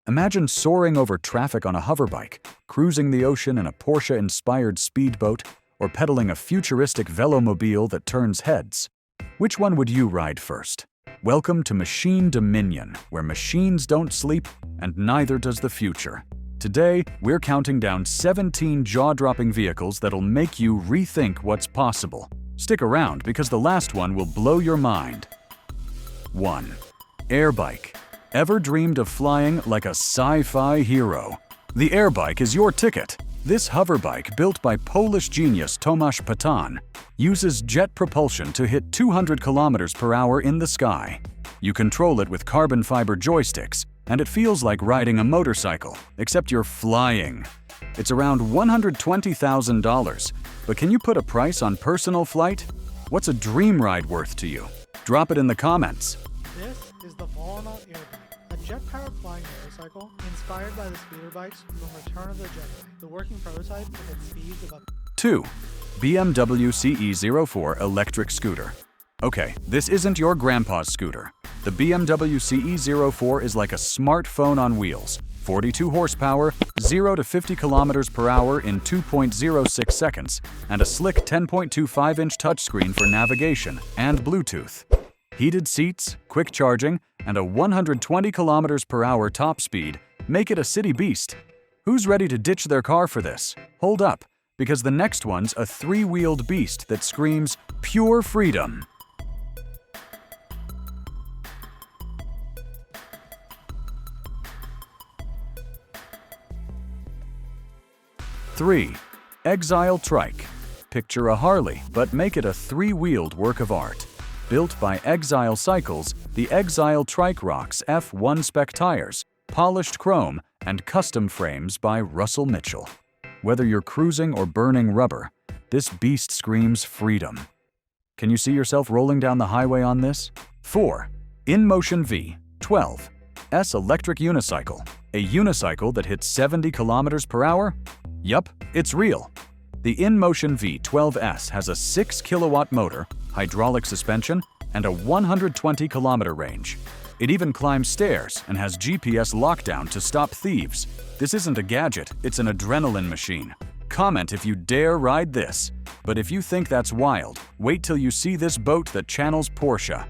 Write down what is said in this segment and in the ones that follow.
Imagine soaring over traffic on a hoverbike, cruising the ocean in a Porsche-inspired speedboat, or pedaling a futuristic velomobile that turns heads. Which one would you ride first? Welcome to Machine Dominion, where machines don't sleep and neither does the future. Today, we're counting down 17 jaw-dropping vehicles that'll make you rethink what's possible. Stick around because the last one will blow your mind. 1. Airbike. Ever dreamed of flying like a sci-fi hero? The Airbike is your ticket. This hoverbike, built by Polish genius Tomasz Patan, uses jet propulsion to hit 200 kilometers per hour in the sky. You control it with carbon fiber joysticks, and it feels like riding a motorcycle, except you're flying. It's around $120,000, but can you put a price on personal flight? What's a dream ride worth to you? Drop it in the comments. This is the Velomobile Airbike, a jet-powered flying motorcycle inspired by the speeder bikes from Return of the Jedi, the working prototype of its speeds of up 2. BMW CE 04 electric scooter. Okay, this isn't your grandpa's scooter. The BMW CE 04 is like a smartphone on wheels. 42 horsepower, 0 to 50 kilometers per hour in 2.06 seconds, and a slick 10.25-inch touchscreen for navigation and Bluetooth. Heated seats, quick charging, and a 120 kilometers per hour top speed make it a city beast. Who's ready to ditch their car for this? Hold up, because the next one's a three-wheeled beast that screams pure freedom. Three. Exile Trike. Picture a Harley, but make it a three-wheeled work of art. Built by Exile Cycles, the Exile Trike rocks F1 spec tires, polished chrome, and custom frames by Russell Mitchell. Whether you're cruising or burning rubber, this beast screams freedom. Can you see yourself rolling down the highway on this? 4. InMotion V12 S electric unicycle. A unicycle that hits 70 kilometers per hour? Yup, it's real. The InMotion V12S has a 6-kilowatt motor, hydraulic suspension, and a 120-kilometer range. It even climbs stairs and has GPS lockdown to stop thieves. This isn't a gadget, it's an adrenaline machine. Comment if you dare ride this. But if you think that's wild, wait till you see this boat that channels Porsche.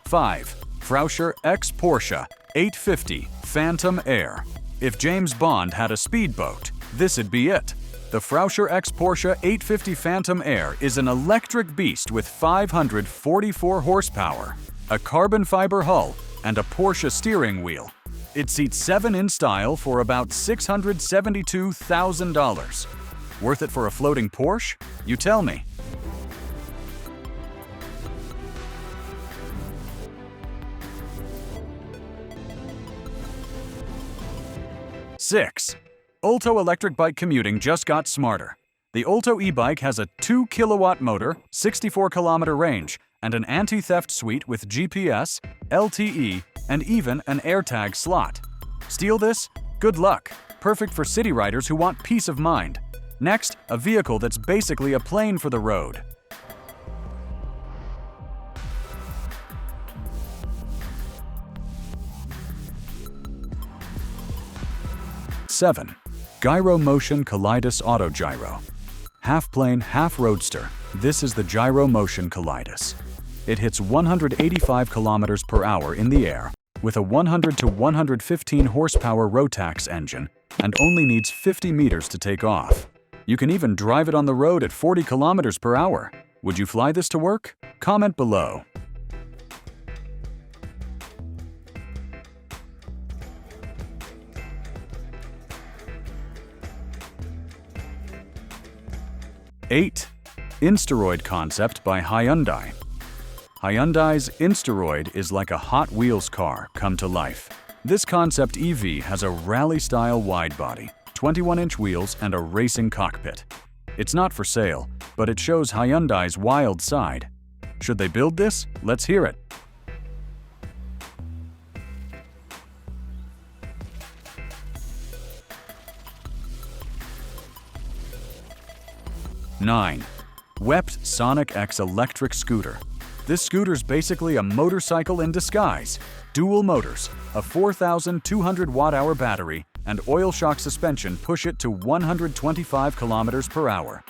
5. Frauscher X Porsche 850 Fantom Air. If James Bond had a speedboat, this'd be it. The Frauscher X Porsche 850 Fantom Air is an electric beast with 544 horsepower, a carbon fiber hull, and a Porsche steering wheel. It seats 7 in style for about $672,000. Worth it for a floating Porsche? You tell me. 6. Olto electric bike commuting just got smarter. The Olto e-bike has a 2-kilowatt motor, 64-kilometer range, and an anti-theft suite with GPS, LTE, and even an AirTag slot. Steal this? Good luck. Perfect for city riders who want peace of mind. Next, a vehicle that's basically a plane for the road. 7. GyroMotion Calidus Autogyro. Half plane, half roadster, this is the GyroMotion Calidus. It hits 185 kilometers per hour in the air with a 100 to 115 horsepower Rotax engine and only needs 50 meters to take off. You can even drive it on the road at 40 kilometers per hour. Would you fly this to work? Comment below. 8. Insteroid concept by Hyundai. Hyundai's Insteroid is like a Hot Wheels car come to life. This concept EV has a rally-style wide body, 21-inch wheels, and a racing cockpit. It's not for sale, but it shows Hyundai's wild side. Should they build this? Let's hear it. 9. WEPED Sonic X electric scooter. This scooter's basically a motorcycle in disguise. Dual motors, a 4,200 watt-hour battery, and oil shock suspension push it to 125 kilometers per hour.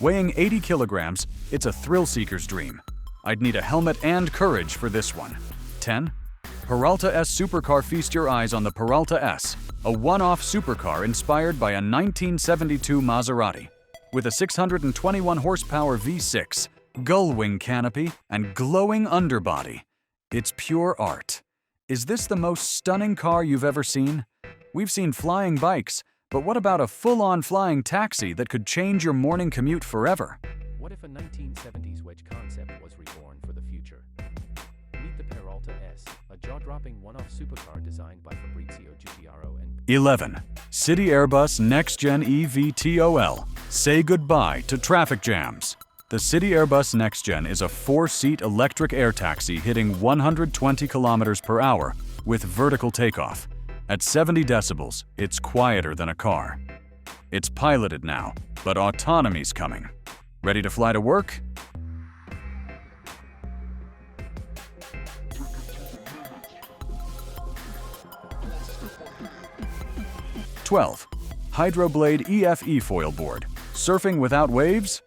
Weighing 80 kilograms, it's a thrill-seeker's dream. I'd need a helmet and courage for this one. 10. Peralta S Supercar. Feast your eyes on the Peralta S, a one-off supercar inspired by a 1972 Maserati. With a 621 horsepower V6, gull-wing canopy, and glowing underbody. It's pure art. Is this the most stunning car you've ever seen? We've seen flying bikes, but what about a full-on flying taxi that could change your morning commute forever? What if a 1970s wedge concept was reborn for the future? Meet the Peralta S, a jaw-dropping one-off supercar designed by Fabrizio Giugiaro and 11. CityAirbus NextGen eVTOL. Say goodbye to traffic jams. The CityAirbus NextGen is a 4-seat electric air taxi hitting 120 kilometers per hour with vertical takeoff. At 70 decibels, it's quieter than a car. It's piloted now, but autonomy's coming. Ready to fly to work? "12. HydroBlade EF eFoil board. Surfing without waves?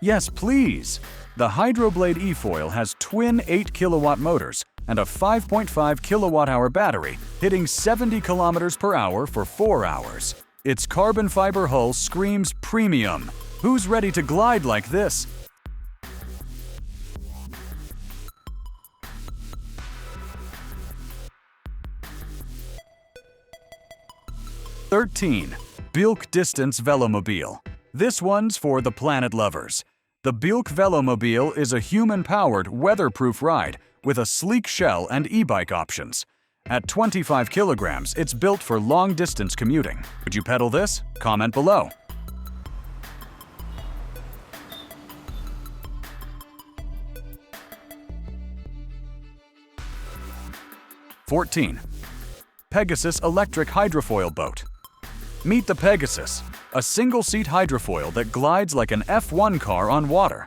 Yes, please! The HydroBlade eFoil has twin 8-kilowatt motors and a 5.5 kilowatt-hour battery hitting 70 kilometers per hour for 4 hours. Its carbon fiber hull screams premium. Who's ready to glide like this? "13. BÜLK Distance Velomobile. This one's for the planet lovers. The BÜLK Velomobile is a human-powered, weatherproof ride with a sleek shell and e-bike options. At 25 kilograms, it's built for long-distance commuting. Would you pedal this? Comment below. "14. Pegasus Electric Hydrofoil Boat. Meet the Pegasus, a single-seat hydrofoil that glides like an F1 car on water.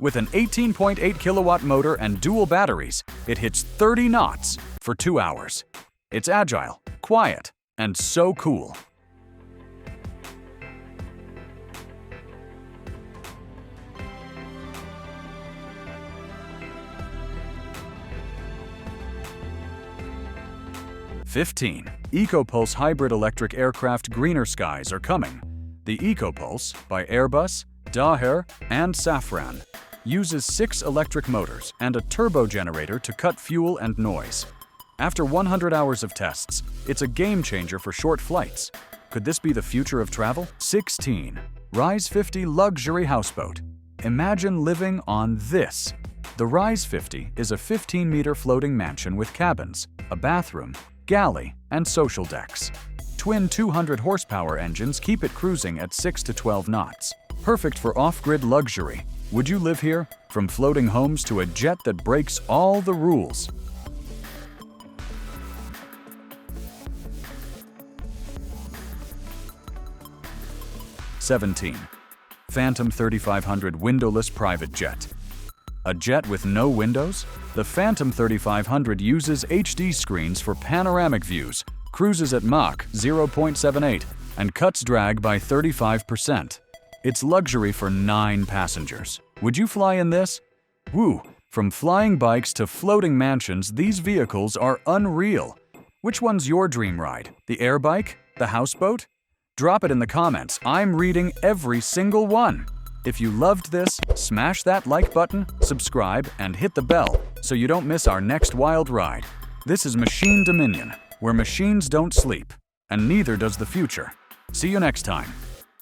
With an 18.8 kilowatt motor and dual batteries, it hits 30 knots for 2 hours. It's agile, quiet, and so cool. "15. EcoPulse Hybrid Electric Aircraft. Greener skies are coming. The EcoPulse, by Airbus, Daher, and Safran, uses 6 electric motors and a turbo generator to cut fuel and noise. After 100 hours of tests, it's a game changer for short flights. Could this be the future of travel? 16. Rise 50 Luxury Houseboat. Imagine living on this. The Rise 50 is a 15-meter floating mansion with cabins, a bathroom, galley, and social decks. Twin 200 horsepower engines keep it cruising at 6 to 12 knots. Perfect for off-grid luxury. Would you live here? From floating homes to a jet that breaks all the rules. "17. Fantom 3500 Windowless Private Jet. A jet with no windows? The Fantom 3500 uses HD screens for panoramic views, cruises at Mach 0.78, and cuts drag by 35%. It's luxury for 9 passengers. Would you fly in this? Woo! From flying bikes to floating mansions, these vehicles are unreal. Which one's your dream ride? The Airbike? The Houseboat? Drop it in the comments. I'm reading every single one. If you loved this, smash that like button, subscribe, and hit the bell so you don't miss our next wild ride. This is Machine Dominion, where machines don't sleep, and neither does the future. See you next time.